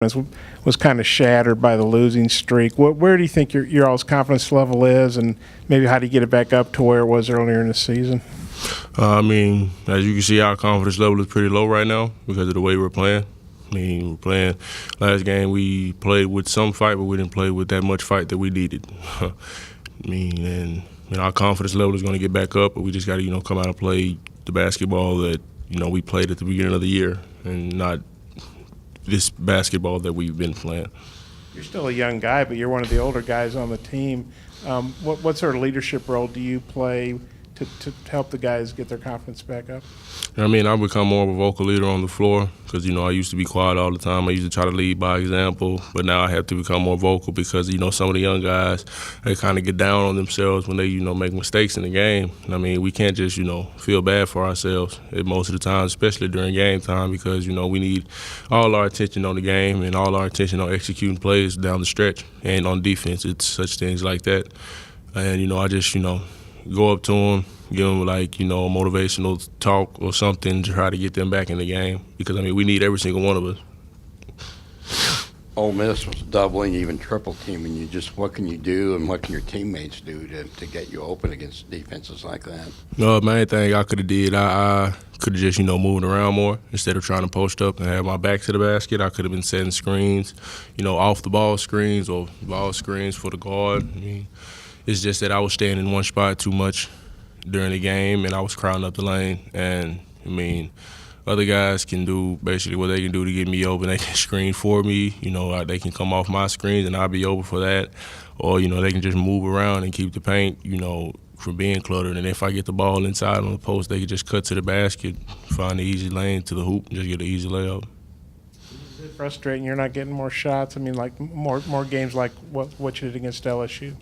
was kind of shattered by the losing streak. Where do you think your all's confidence level is, and maybe how do you get it back up to where it was earlier in the season? As you can see, our confidence level is pretty low right now because of the way we're playing. We're playing last game. We played with some fight, but we didn't play with that much fight that we needed. Our confidence level is going to get back up, but we just got to, come out and play the basketball that, we played at the beginning of the year, and not this basketball that we've been playing. You're still a young guy, but you're one of the older guys on the team. What sort of leadership role do you play to help the guys get their confidence back up? I've become more of a vocal leader on the floor because, I used to be quiet all the time. I used to try to lead by example, but now I have to become more vocal because, some of the young guys, they kind of get down on themselves when they, make mistakes in the game. We can't just, feel bad for ourselves most of the time, especially during game time because, we need all our attention on the game and all our attention on executing plays down the stretch and on defense. It's such things like that. And, I just, go up to them, give them a motivational talk or something to try to get them back in the game because, we need every single one of us. Ole Miss was doubling, even triple teaming you. Just what can you do and what can your teammates do to get you open against defenses like that? The main thing I could have did, I could have just, moved around more instead of trying to post up and have my back to the basket. I could have been setting screens, off the ball screens or ball screens for the guard. It's just that I was staying in one spot too much during the game, and I was crowding up the lane. And, other guys can do basically what they can do to get me open. They can screen for me. They can come off my screens, and I'll be open for that. Or, they can just move around and keep the paint, from being cluttered. And if I get the ball inside on the post, they can just cut to the basket, find the easy lane to the hoop, and just get an easy layup. Is it frustrating you're not getting more shots? More games like what you did against LSU?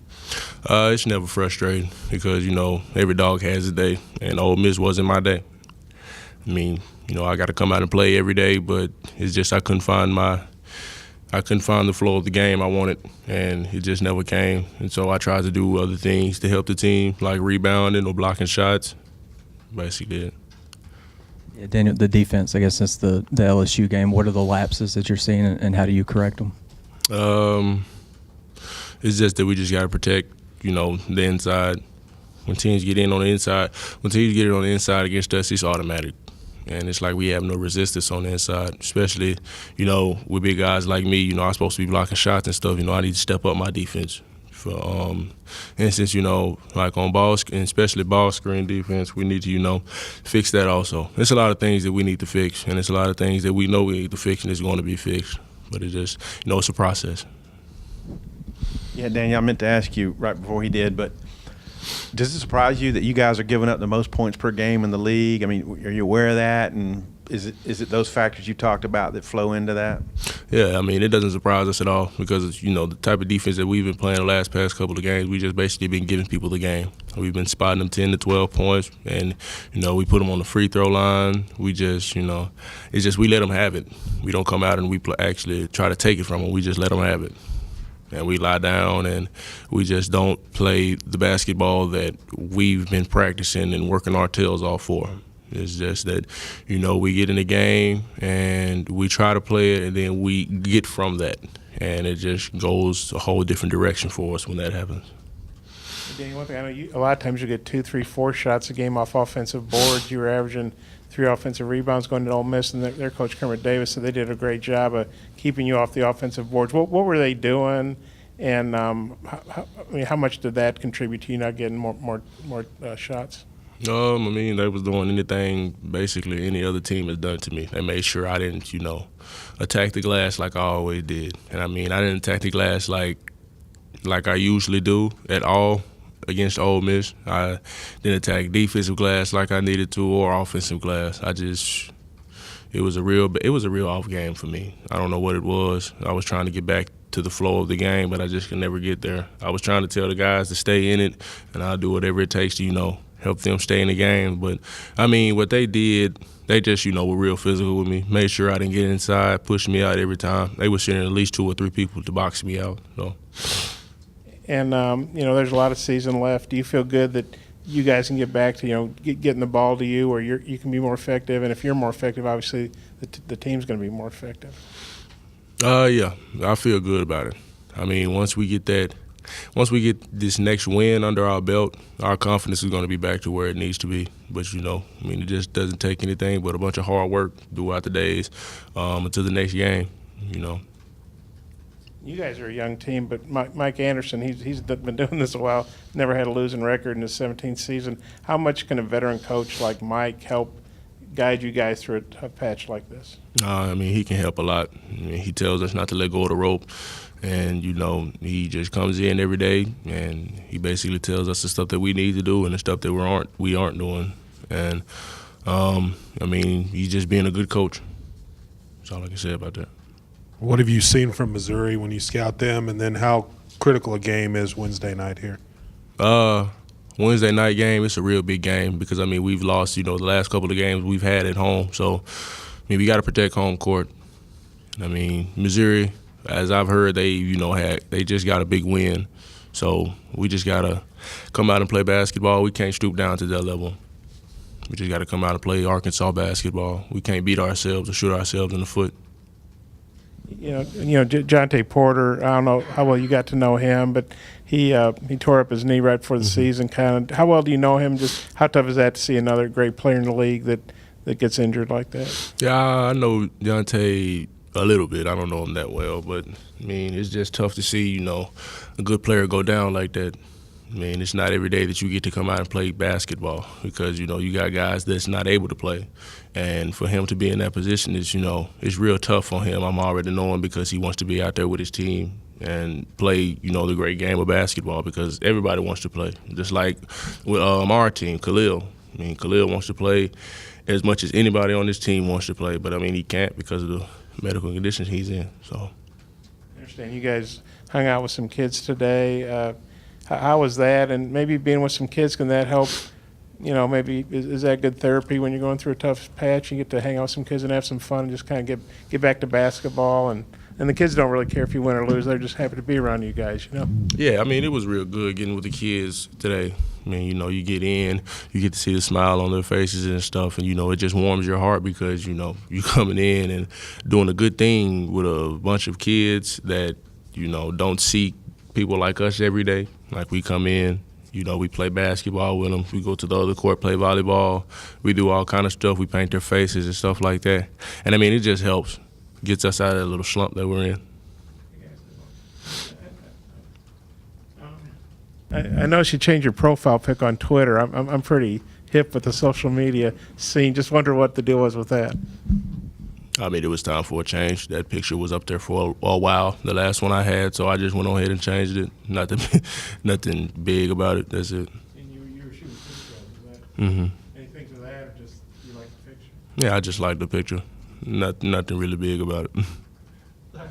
It's never frustrating because, every dog has a day, and Ole Miss wasn't my day. I got to come out and play every day, but it's just I couldn't find the flow of the game I wanted, and it just never came. And so I tried to do other things to help the team, like rebounding or blocking shots. Basically it. Yeah, Daniel, the defense, I guess since the LSU game, what are the lapses that you're seeing, and how do you correct them? It's just that we just got to protect, the inside. When teams get in on the inside, against us, it's automatic. And it's like we have no resistance on the inside, especially, with big guys like me. I'm supposed to be blocking shots and stuff. I need to step up my defense. For instance, like on ball, and especially ball screen defense, we need to, fix that also. There's a lot of things that we need to fix, and there's a lot of things that we know we need to fix, and it's going to be fixed. But it's just, it's a process. Yeah, Daniel, I meant to ask you right before he did, but does it surprise you that you guys are giving up the most points per game in the league? Are you aware of that? And is it those factors you talked about that flow into that? Yeah, it doesn't surprise us at all because, the type of defense that we've been playing the past couple of games, we just basically been giving people the game. We've been spotting them 10 to 12 points, and, we put them on the free throw line. We just, it's just we let them have it. We don't come out and we actually try to take it from them. We just let them have it. And we lie down and we just don't play the basketball that we've been practicing and working our tails off for. It's just that, we get in the game and we try to play it and then we get from that. And it just goes a whole different direction for us when that happens. Daniel, one thing, I know a lot of times you get 2, 3, 4 shots a game off offensive boards. You were averaging 3 offensive rebounds going to Ole Miss, and their coach Kermit Davis said they did a great job of keeping you off the offensive boards. What were they doing, and how much did that contribute to you not getting more shots? They was doing anything basically any other team has done to me. They made sure I didn't, attack the glass like I always did. And I didn't attack the glass like I usually do at all against Ole Miss. I didn't attack defensive glass like I needed to or offensive glass. It was a real off game for me. I don't know what it was. I was trying to get back to the flow of the game, but I just could never get there. I was trying to tell the guys to stay in it, and I'll do whatever it takes to, help them stay in the game. But, what they did, they just, were real physical with me, made sure I didn't get inside, pushed me out every time. They were sending at least 2 or 3 people to box me out. So. And, there's a lot of season left. Do you feel good that you guys can get back to, getting the ball to you, or you can be more effective? And if you're more effective, obviously the team's going to be more effective. Yeah, I feel good about it. I mean, once we get this next win under our belt, our confidence is going to be back to where it needs to be. But I mean, it just doesn't take anything but a bunch of hard work throughout the days until the next game. You guys are a young team, but Mike Anderson, he's been doing this a while, never had a losing record in his 17th season. How much can a veteran coach like Mike help guide you guys through a tough patch like this? I mean, he can help a lot. I mean, he tells us not to let go of the rope. And, he just comes in every day and he basically tells us the stuff that we need to do and the stuff that we aren't doing. And, I mean, he's just being a good coach. That's all I can say about that. What have you seen from Missouri when you scout them, and then how critical a game is Wednesday night here? Wednesday night game, it's a real big game because, I mean, we've lost, the last couple of games we've had at home. So, I mean, we got to protect home court. I mean, Missouri, as I've heard, they just got a big win. So we just got to come out and play basketball. We can't stoop down to that level. We just got to come out and play Arkansas basketball. We can't beat ourselves or shoot ourselves in the foot. Jonte Porter, I don't know how well you got to know him, but he tore up his knee right before the season. Kind of, how well do you know him? Just how tough is that to see another great player in the league that gets injured like that? Yeah, I know Jonte a little bit. I don't know him that well, but I mean, it's just tough to see, a good player go down like that. I mean, it's not every day that you get to come out and play basketball because, you got guys that's not able to play. And for him to be in that position is, it's real tough on him. I'm already knowing because he wants to be out there with his team and play, the great game of basketball because everybody wants to play. Just like with our team, Khalil. I mean, Khalil wants to play as much as anybody on this team wants to play, but, I mean, he can't because of the medical conditions he's in. So I understand you guys hung out with some kids today. How was that? And maybe being with some kids, can that help? Maybe is that good therapy when you're going through a tough patch? You get to hang out with some kids and have some fun and just kind of get back to basketball. And the kids don't really care if you win or lose. They're just happy to be around you guys, Yeah, I mean, it was real good getting with the kids today. I mean, you get in, you get to see the smile on their faces and stuff, and, it just warms your heart because, you coming in and doing a good thing with a bunch of kids that, don't see people like us every day. Like we come in, we play basketball with them. We go to the other court, play volleyball. We do all kind of stuff. We paint their faces and stuff like that. And, I mean, it just helps. Gets us out of that little slump that we're in. I noticed you changed your profile pic on Twitter. I'm pretty hip with the social media scene. Just wonder what the deal was with that. I mean, it was time for a change. That picture was up there for a while, the last one I had, so I just went on ahead and changed it. Nothing big about it. That's it. And you were shooting pictures. Mm-hmm. Anything to that, or just you like the picture? Yeah, I just like the picture. Nothing really big about it. Okay.